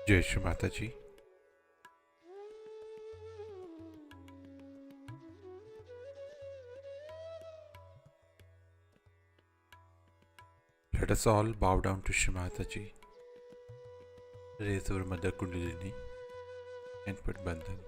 Jai Shri Mataji. Let us all bow down to Shri Mataji, raise our Mother Kundalini and put Bandhan.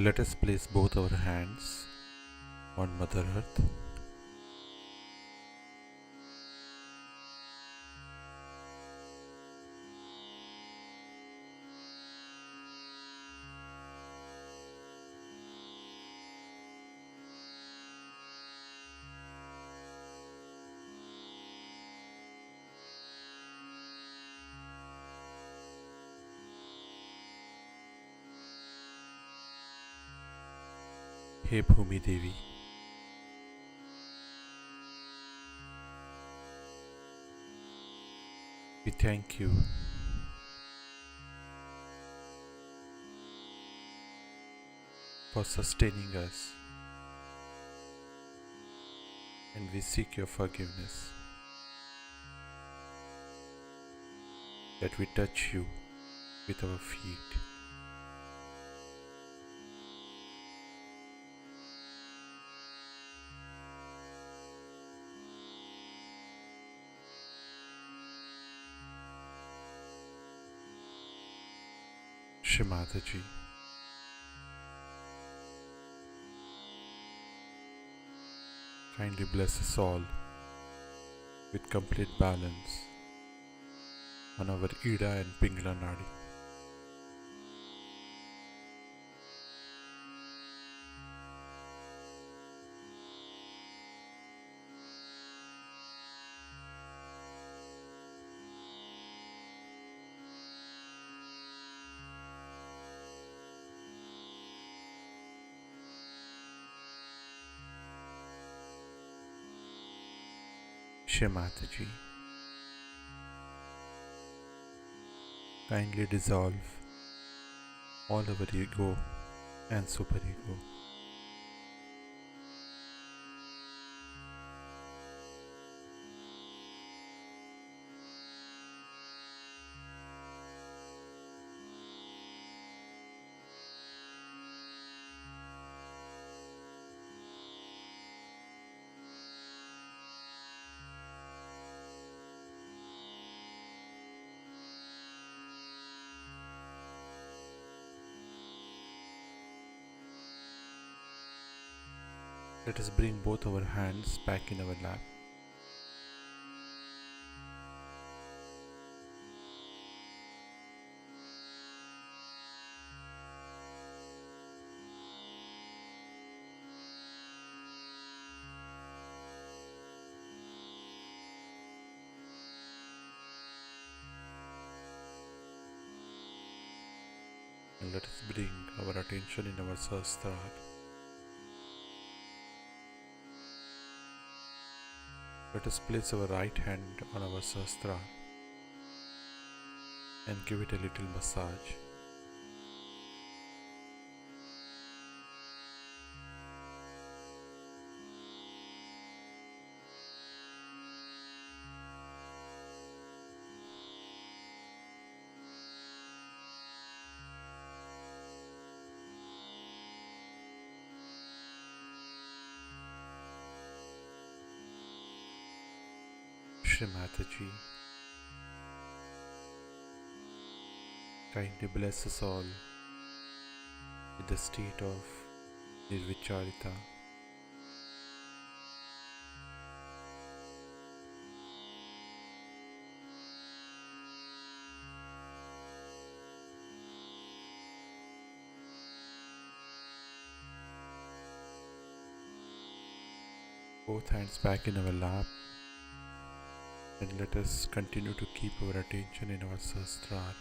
Let us place both our hands on Mother Earth. Hey Bhumi Devi, we thank you for sustaining us, and we seek your forgiveness that we touch you with our feet. Shri Mataji, kindly bless us all with complete balance on our Ida and Pingala Nadi. Shri Mataji, kindly dissolve all our ego and superego. Let us bring both our hands back in our lap. And let us bring our attention in our Sahasrara. Let us place our right hand on our Sahasrara and give it a little massage. Shri Mataji, kindly bless us all with the state of Nirvicharita. Both hands back in our lap, and let us continue to keep our attention in our Sahasrara.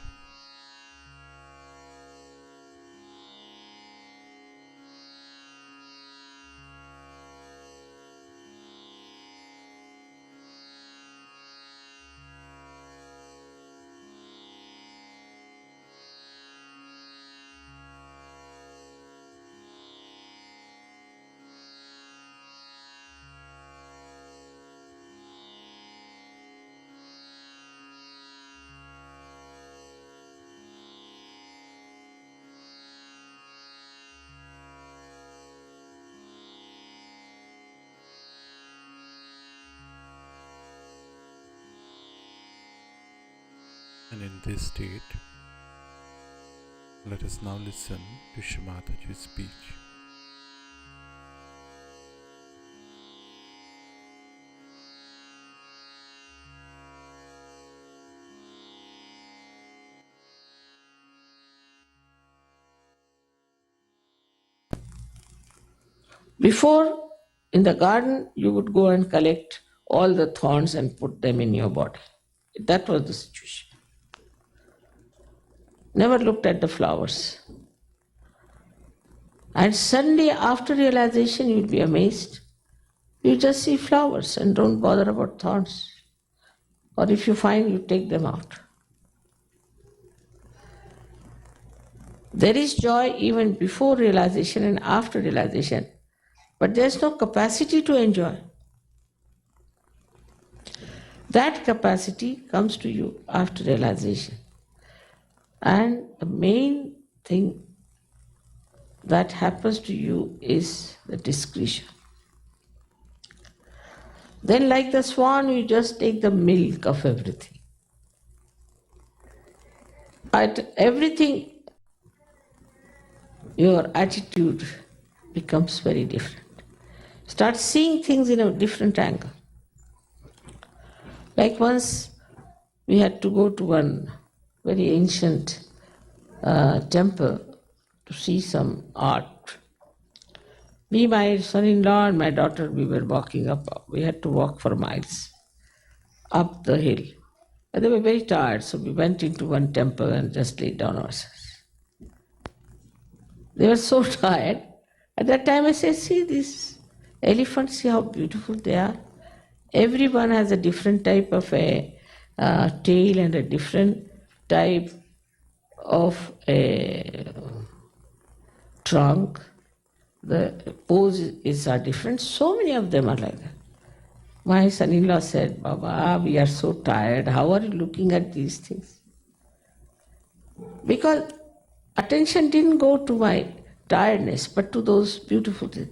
And in this state, let us now listen to Shri Mataji's speech. Before, in the garden, you would go and collect all the thorns and put them in your body. That was the situation. Never looked at the flowers. And suddenly, after realization, you'd be amazed. You just see flowers and don't bother about thorns. Or if you find, you take them out. There is joy even before realization and after realization, but there's no capacity to enjoy. That capacity comes to you after realization. And the main thing that happens to you is the discretion. Then, like the swan, you just take the milk of everything. At everything, your attitude becomes very different. Start seeing things in a different angle. Like once we had to go to one very ancient temple to see some art. Me, my son-in-law and my daughter, we were walking up. We had to walk for miles up the hill. And they were very tired, so we went into one temple and just laid down ourselves. They were so tired. At that time I said, see these elephants, see how beautiful they are. Everyone has a different type of a tail and a different type of a trunk. The poses are different. So many of them are like that. My son-in-law said, Baba, we are so tired. How are you looking at these things? Because attention didn't go to my tiredness, but to those beautiful things.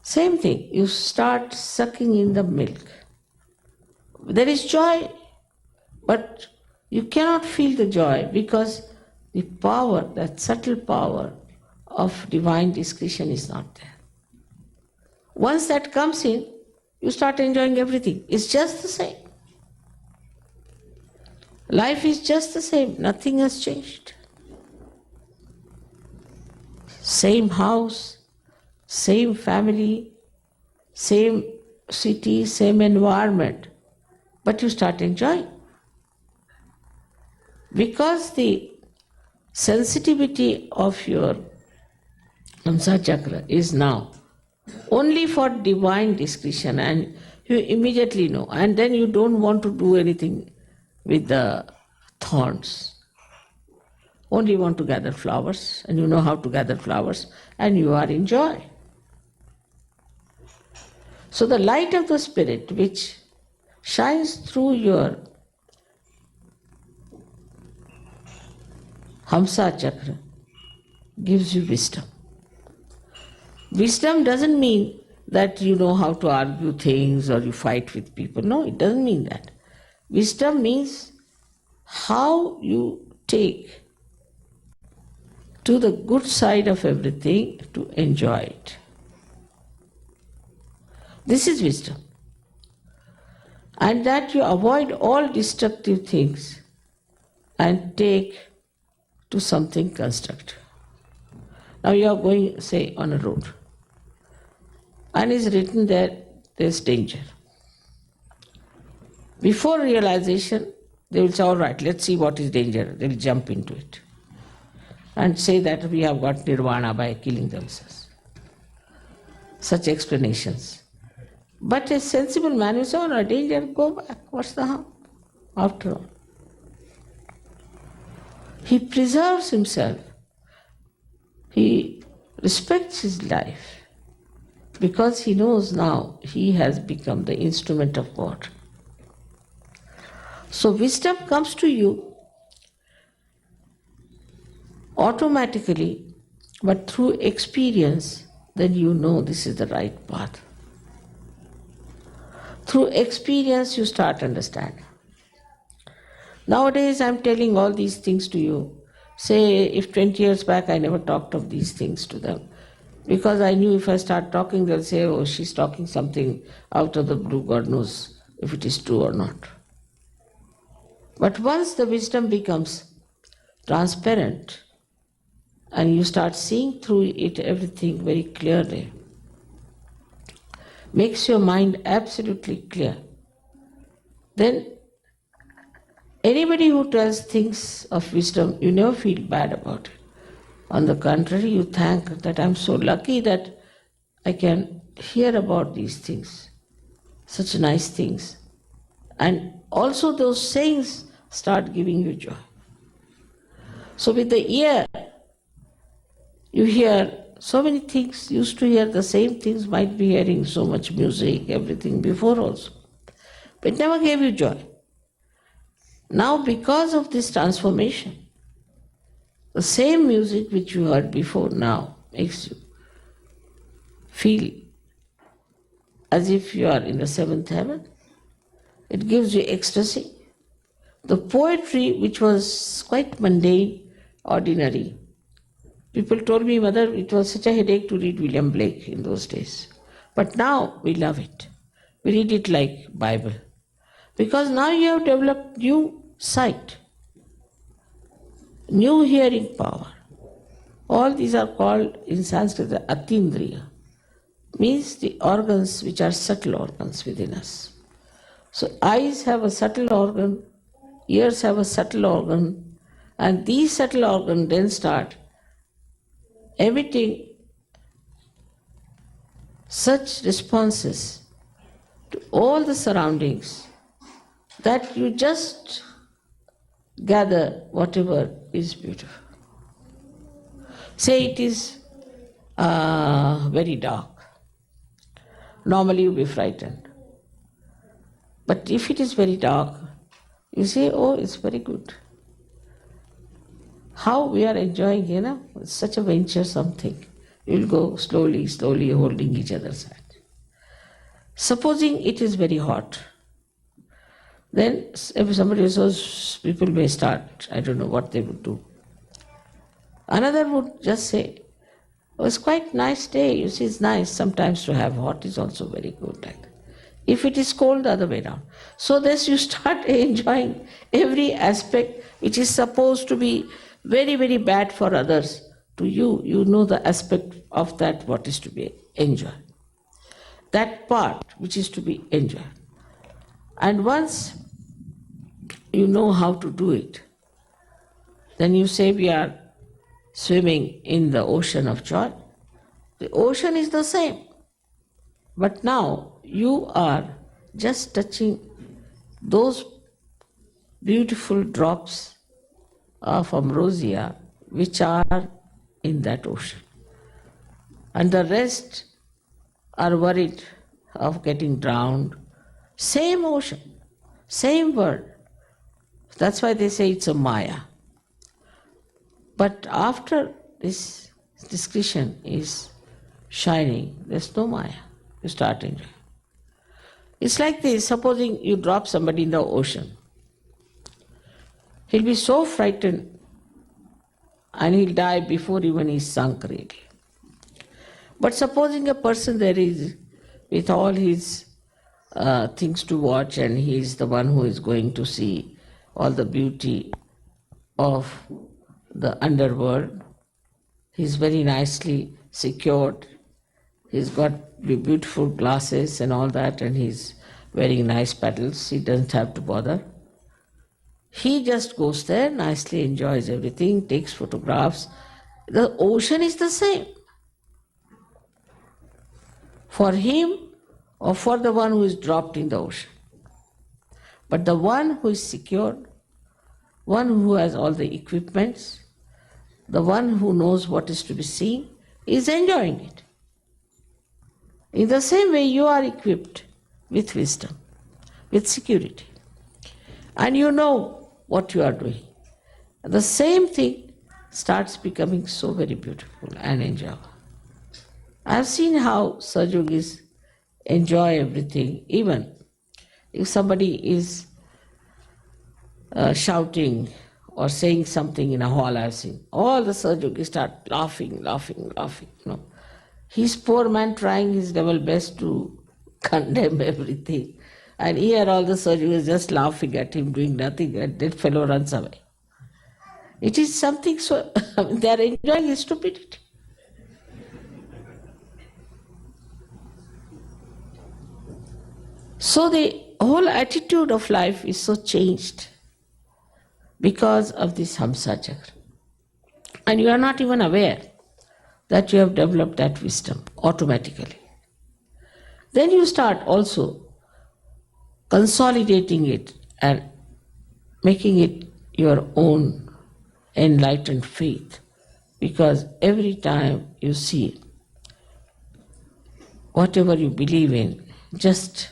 Same thing, you start sucking in the milk. There is joy, but you cannot feel the joy because the power, that subtle power of divine discretion is not there. Once that comes in, you start enjoying everything. It's just the same. Life is just the same. Nothing has changed. Same house, same family, same city, same environment. But you start enjoying. Because the sensitivity of your Hamsa chakra is now only for divine discretion, and you immediately know, and then you don't want to do anything with the thorns. Only want to gather flowers, and you know how to gather flowers, and you are in joy. So the light of the Spirit which shines through your Hamsa chakra gives you wisdom. Wisdom doesn't mean that you know how to argue things or you fight with people. No, it doesn't mean that. Wisdom means how you take to the good side of everything to enjoy it. This is wisdom. And that you avoid all destructive things and take to something constructive. Now you are going, say, on a road, and it's written there, there's danger. Before realization, they will say, all right, let's see what is danger. They will jump into it and say that we have got nirvana by killing themselves. Such explanations. But a sensible man will say, oh no, danger, go back. What's the harm? After all, he preserves himself. He respects his life because he knows now he has become the instrument of God. So wisdom comes to you automatically, but through experience, then you know this is the right path. Through experience, you start understanding. Nowadays, I'm telling all these things to you. Say, if 20 years back I never talked of these things to them, because I knew if I start talking, they'll say, oh, she's talking something out of the blue, God knows if it is true or not. But once the wisdom becomes transparent and you start seeing through it everything very clearly, makes your mind absolutely clear, then anybody who tells things of wisdom, you never feel bad about it. On the contrary, you thank that I'm so lucky that I can hear about these things, such nice things. And also those sayings start giving you joy. So with the ear, you hear so many things, used to hear the same things, might be hearing so much music, everything before also. But it never gave you joy. Now because of this transformation, the same music which you heard before now makes you feel as if you are in the seventh heaven. It gives you ecstasy. The poetry which was quite mundane, ordinary. People told me, Mother, it was such a headache to read William Blake in those days. But now we love it. We read it like Bible. Because now you have developed new sight, new hearing power. All these are called in Sanskrit the Atindriya, means the organs which are subtle organs within us. So eyes have a subtle organ, ears have a subtle organ, and these subtle organs then start emitting such responses to all the surroundings that you just gather whatever is beautiful. Say it is very dark. Normally you'll be frightened. But if it is very dark, you say, oh, it's very good. How we are enjoying, it's such a venture something. You'll go slowly, slowly holding each other's hand. Supposing it is very hot, then if somebody says, people may start, I don't know what they would do. Another would just say, It was quite nice day. You see, it's nice sometimes to have hot is also very good. Like if it is cold, the other way around. So this you start enjoying every aspect which is supposed to be very, very bad for others. To you, you know the aspect of that what is to be enjoyed. That part which is to be enjoyed. And once you know how to do it, then you say we are swimming in the ocean of joy. The ocean is the same. But now you are just touching those beautiful drops of ambrosia which are in that ocean. And the rest are worried of getting drowned. Same ocean, same world. That's why they say it's a Maya. But after this discretion is shining, there's no Maya. You start enjoying. It's like this, supposing you drop somebody in the ocean. He'll be so frightened and he'll die before even he's sunk really. But supposing a person there is with all his things to watch and he is the one who is going to see all the beauty of the underworld. He's very nicely secured. He's got beautiful glasses and all that, and he's wearing nice paddles. He doesn't have to bother. He just goes there, nicely enjoys everything, takes photographs. The ocean is the same. For him or for the one who is dropped in the ocean. But the one who is secured, one who has all the equipments, the one who knows what is to be seen, is enjoying it. In the same way, you are equipped with wisdom, with security, and you know what you are doing. The same thing starts becoming so very beautiful and enjoyable. I have seen how Sahaja-yogis enjoy everything, even if somebody is shouting or saying something in a hall. I've seen all the Sahaja-yogis start laughing. He's poor man trying his level best to condemn everything. And here all the Sahaja-yogis just laughing at him, doing nothing, and that fellow runs away. It is something so, they are enjoying his stupidity. So the whole attitude of life is so changed because of this Hamsa Chakra. And you are not even aware that you have developed that wisdom automatically. Then you start also consolidating it and making it your own enlightened faith, because every time you see whatever you believe in just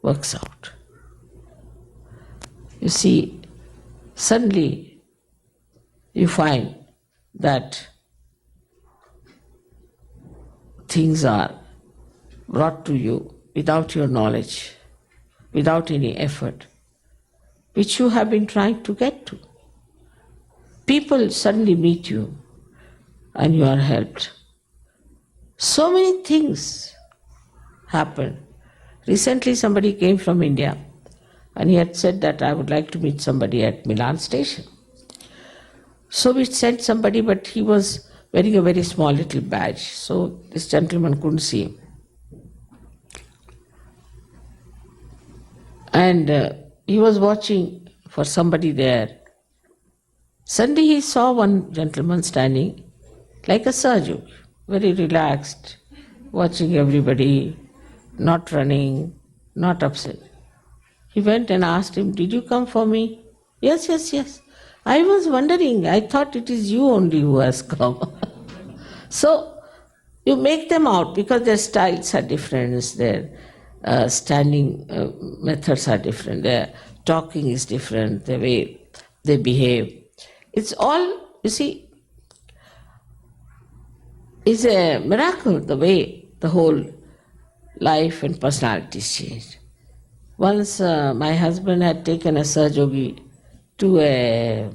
works out. You see, suddenly you find that things are brought to you without your knowledge, without any effort, which you have been trying to get to. People suddenly meet you and you are helped. So many things happen. Recently somebody came from India and he had said that I would like to meet somebody at Milan station. So we sent somebody, but he was wearing a very small little badge, so this gentleman couldn't see him. And he was watching for somebody there. Suddenly he saw one gentleman standing like a Sahaja, very relaxed, watching everybody, not running, not upset. He went and asked him, "Did you come for me?" Yes. I was wondering, I thought it is you only who has come. So you make them out because their styles are different, their standing methods are different, their talking is different, the way they behave. It's all, you see, is a miracle the way the whole life and personalities changed. Once my husband had taken a Sahaja-yogi to a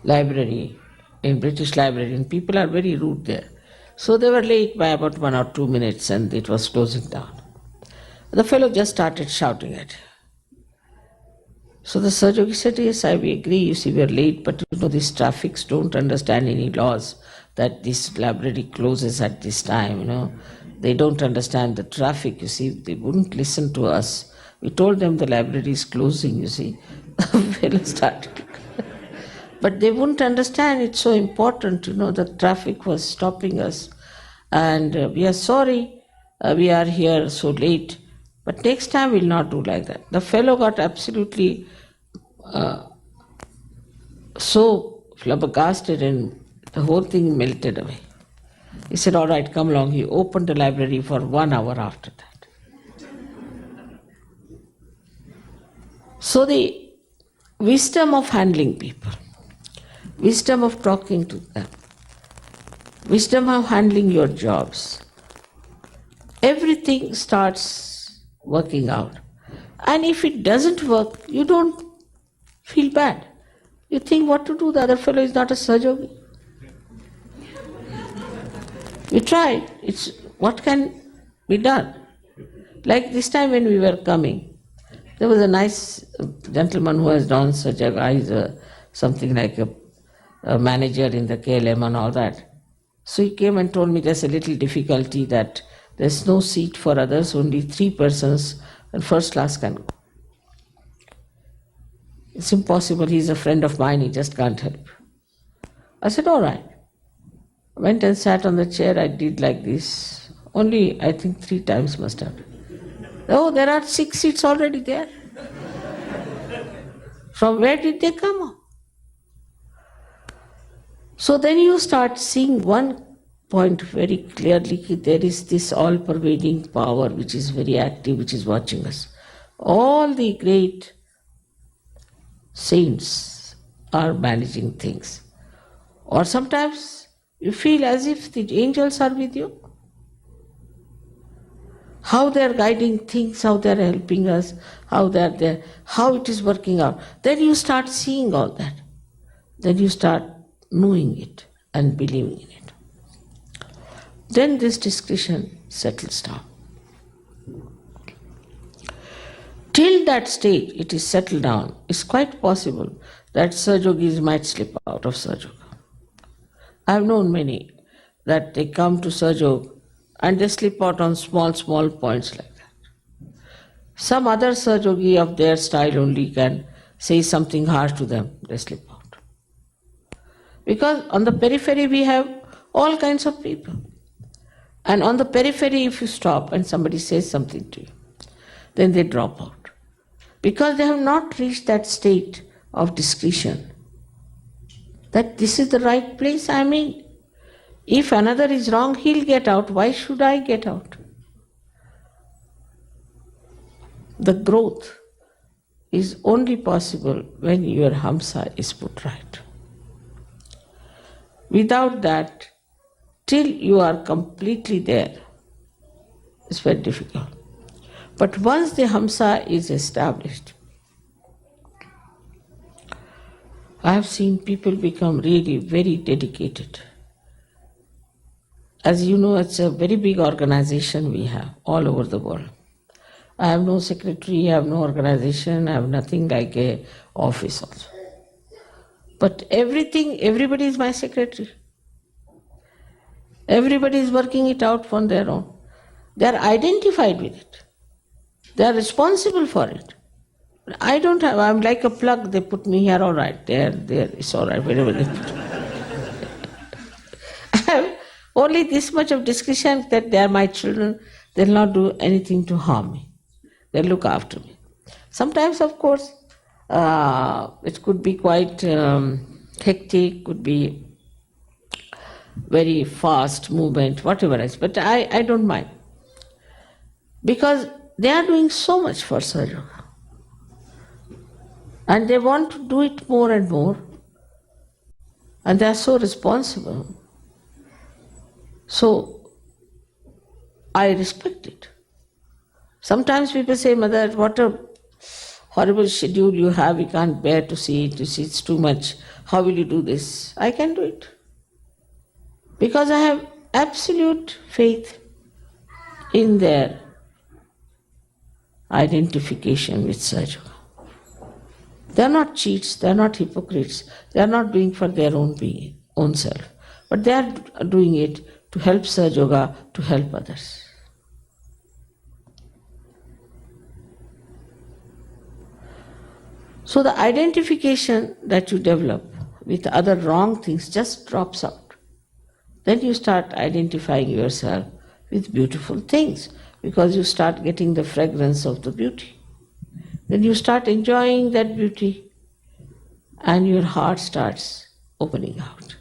library in British Library, and people are very rude there. So they were late by about 1 or 2 minutes, and it was closing down. The fellow just started shouting at him. So the Sahajogi said, yes, I agree, you see, we are late, but you know, these traffics don't understand any laws that this library closes at this time, you know. They don't understand the traffic, you see, they wouldn't listen to us. We told them the library is closing, you see. The fellow started. But they wouldn't understand, it's so important, you know, the traffic was stopping us. And we are sorry, we are here so late. But next time we'll not do like that. The fellow got absolutely so flabbergasted, and the whole thing melted away. He said, all right, come along. He opened the library for 1 hour after that. So the wisdom of handling people, wisdom of talking to them, wisdom of handling your jobs, everything starts working out. And if it doesn't work, you don't feel bad. You think what to do, the other fellow is not a Sahajogi. We tried, it's what can be done. Like this time when we were coming, there was a nice gentleman who has done Sahajoga, he's something like a manager in the KLM and all that. So he came and told me there's a little difficulty that there's no seat for others, only 3 persons, and first class can go. It's impossible, he's a friend of mine, he just can't help. I said, all right. I went and sat on the chair, I did like this. Only, I think 3 times must have. Oh, there are 6 seats already there. From where did they come up? So then you start seeing one point very clearly, there is this all-pervading power which is very active, which is watching us. All the great saints are managing things. Or sometimes you feel as if the angels are with you. How they are guiding things, how they are helping us, how they are there, how it is working out. Then you start seeing all that. Then you start knowing it and believing in it. Then this discussion settles down. Till that stage it is settled down, it's quite possible that Sahajogis might slip out of Sahajoga. I have known many that they come to Sahajog and they slip out on small points like that. Some other Sahajogi of their style only can say something harsh to them, they slip out. Because on the periphery we have all kinds of people. And on the periphery if you stop and somebody says something to you, then they drop out. Because they have not reached that state of discretion, that this is the right place I'm in. If another is wrong, he'll get out. Why should I get out? The growth is only possible when your hamsa is put right. Without that, till you are completely there, it's very difficult. But once the hamsa is established, I have seen people become really very dedicated. As you know, it's a very big organization we have all over the world. I have no secretary, I have no organization, I have nothing like a office also. But everybody is my secretary. Everybody is working it out on their own. They are identified with it. They are responsible for it. I don't have, I'm like a plug, they put me here, all right, there, it's all right, wherever they put me. I have only this much of discretion that they are my children, they'll not do anything to harm me. They'll look after me. Sometimes, of course, it could be quite hectic, could be very fast movement, whatever else, but I don't mind. Because they are doing so much for Sahajoga. And they want to do it more and more. And they are so responsible. So, I respect it. Sometimes people say, Mother, horrible schedule you have, you can't bear to see it, you see it's too much. How will you do this? I can do it. Because I have absolute faith in their identification with Sahaja Yoga. They are not cheats, they are not hypocrites, they are not doing for their own being, own self, but they are doing it to help Sahaja Yoga, to help others. So the identification that you develop with other wrong things just drops out. Then you start identifying yourself with beautiful things because you start getting the fragrance of the beauty. Then you start enjoying that beauty and your heart starts opening out.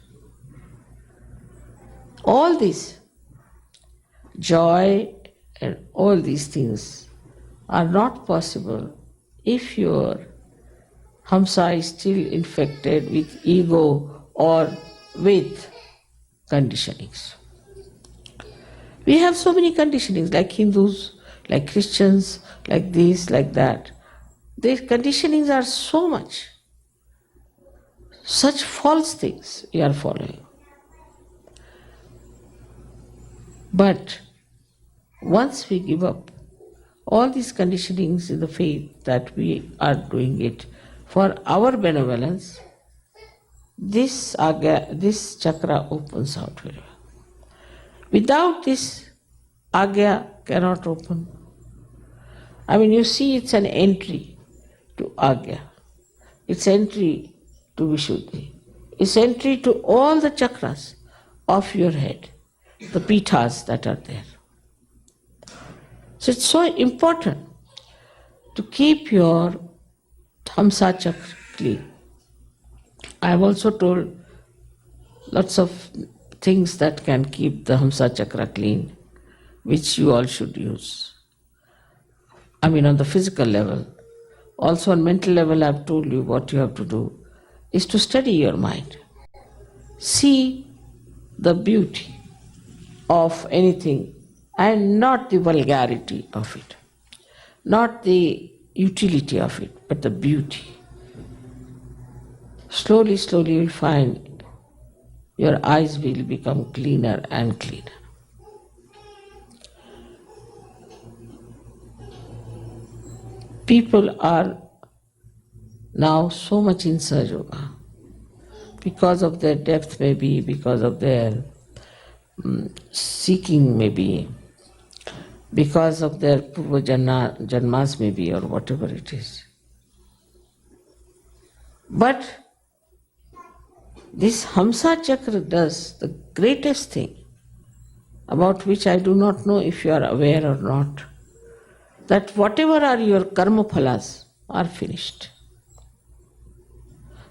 All this joy and all these things are not possible if your Hamsa is still infected with ego or with conditionings. We have so many conditionings, like Hindus, like Christians, like this, like that. These conditionings are so much. Such false things we are following. But once we give up all these conditionings in the faith that we are doing it for our benevolence, this chakra opens out very well. Without this, agya cannot open. I mean, you see, it's an entry to agya. It's entry to Vishuddhi. It's entry to all the chakras of your head, the pithas that are there. So it's so important to keep your Hamsa chakra clean. I have also told lots of things that can keep the Hamsa chakra clean, which you all should use. I mean, on the physical level. Also on mental level, I have told you what you have to do is to study your mind. See the beauty of anything and not the vulgarity of it, not the utility of it, but the beauty. Slowly, slowly you will find your eyes will become cleaner and cleaner. People are now so much in Sahaja Yoga because of their depth, maybe because of their seeking, maybe because of their purva janmas, maybe, or whatever it is. But this Hamsa chakra does the greatest thing, about which I do not know if you are aware or not, that whatever are your karma phalas are finished.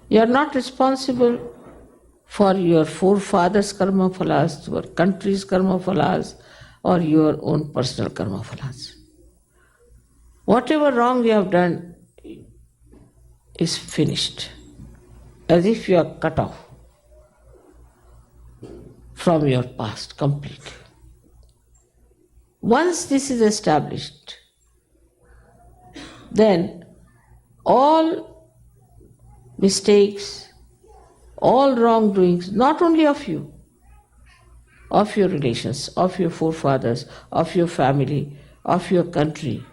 You are not responsible for your forefathers' karma phalas, your country's karma phalas, or your own personal karma phalas. Whatever wrong you have done is finished, as if you are cut off from your past completely. Once this is established, then all mistakes, all wrongdoings, not only of you, of your relations, of your forefathers, of your family, of your country,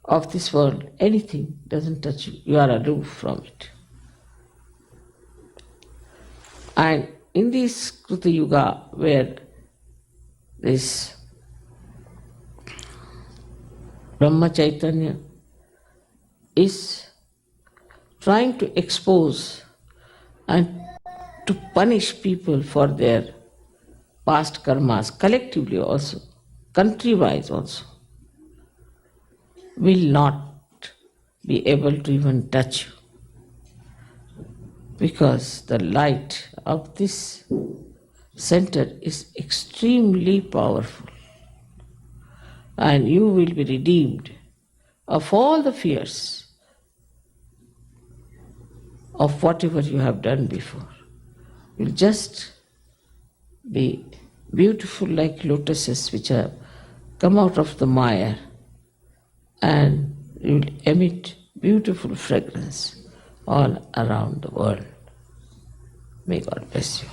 of this world, anything doesn't touch you. You are aloof from it. And in this Kruta Yuga, where this Brahma Chaitanya is trying to expose and to punish people for their past karmas, collectively also, country-wise also, will not be able to even touch you. Because the light of this center is extremely powerful. And you will be redeemed of all the fears of whatever you have done before. You'll just be beautiful like lotuses which have come out of the mire, and you will emit beautiful fragrance all around the world. May God bless you.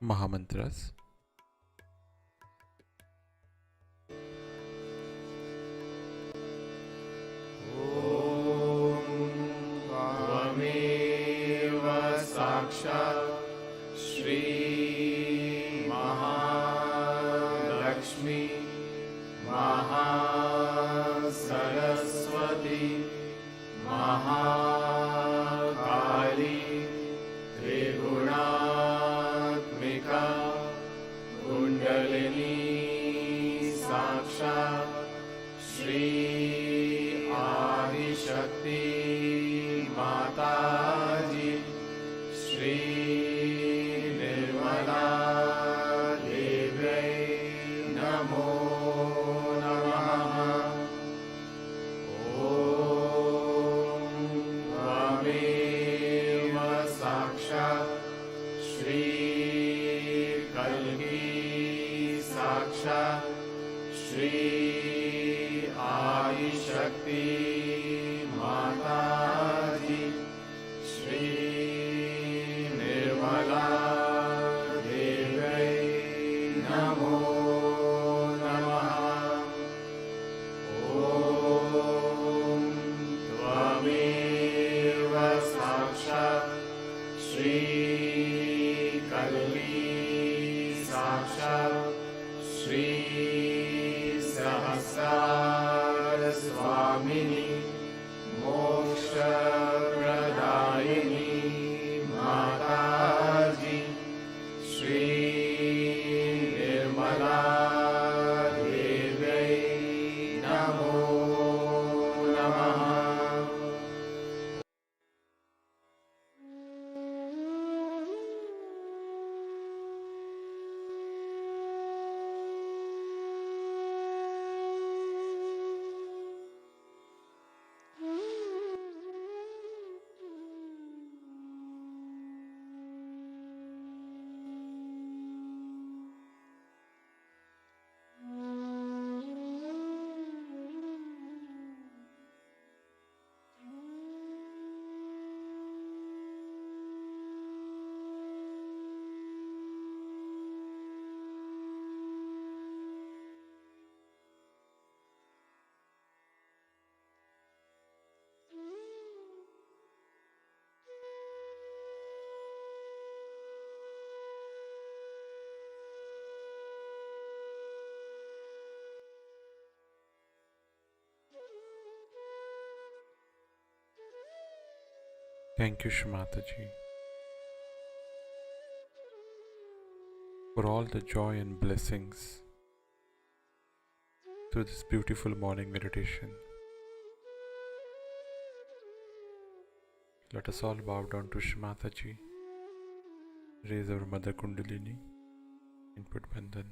Mahamantras. त्वमेव साक्षात् श्री महालक्ष्मी महासरस्वती महाकाली त्रिगुणात्मिका कुण्डलिनी साक्षात् श्री आदिशक्ति माताजी श्री निर्मला देव्यै नमो नमः। ॐ त्वमेव साक्षात् श्री कल्की साक्षात् श्री आदिशक्ति माताजी श्री निर्मला देव्यै नमो नमः। ॐ त्वमेव साक्षात् श्री कल्की साक्षात् श्री सहस्रार स्वामिनी मोक्षप्रदायिनी माताजी श्री निर्मला देव्यै नमो Thank you, Shimataji, for all the joy and blessings through this beautiful morning meditation. Let us all bow down to Shimataji, raise our Mother Kundalini, and put Bandhan.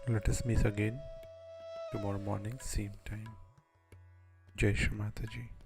Let us meet again tomorrow morning, same time. Jai Shri Mataji.